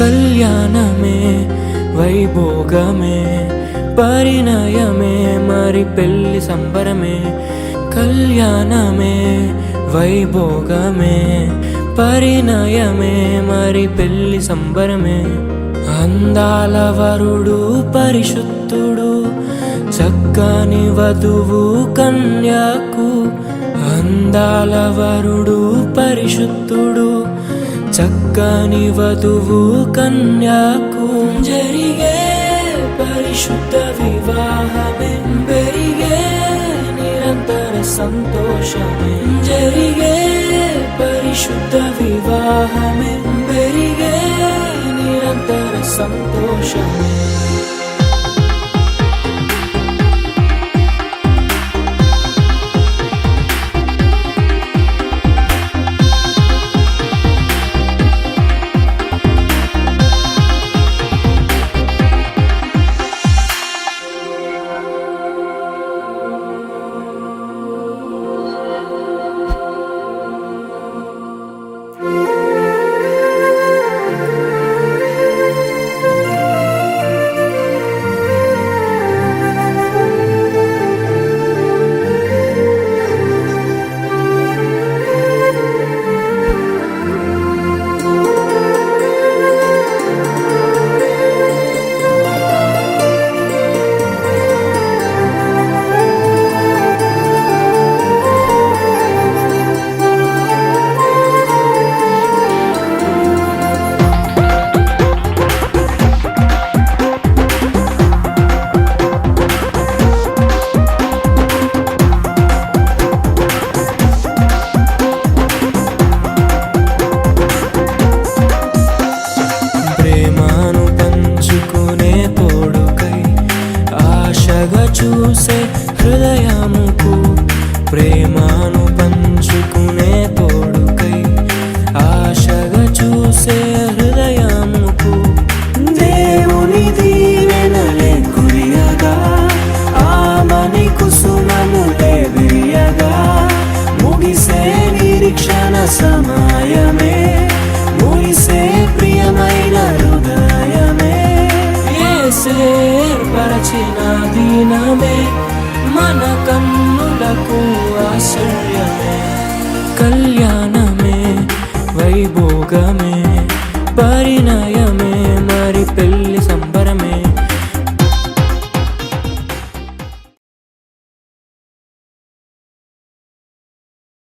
కళ్యాణమే వైభోగమే పరిణయమే మరి పెళ్లి సంబరమే. కళ్యాణమే వైభోగమే పరిణయమే మరి పెళ్లి సంబరమే. అందాల వరుడు పరిశుద్ధుడు చక్కని వధువు కన్యాకు. అందాల వరుడు పరిశుద్ధుడు చక్కని వధువు కన్యాకు. జరిగే పరిశుద్ధ వివాహమే పెరిగే నిరంతర సంతోషమే. జరిగే పరిశుద్ధ వివాహమే పెరిగే నిరంతర సంతోషమే. చూసే హృదయముకు ప్రేమను పంచుకునే తోడుకై ఆశగా చూసే హృదయముకు. దేవుని దీవెనలే కురియగా ఆమని కుసుమములే విరియగా ముగిసే నిరీక్షణ సమయమే ముగిసే ప్రియమైన హృదయమే. ఏర్పరచిన దీనమే మన కన్నులకు ఆశ్చర్యమే. కళ్యాణమే వైభోగమే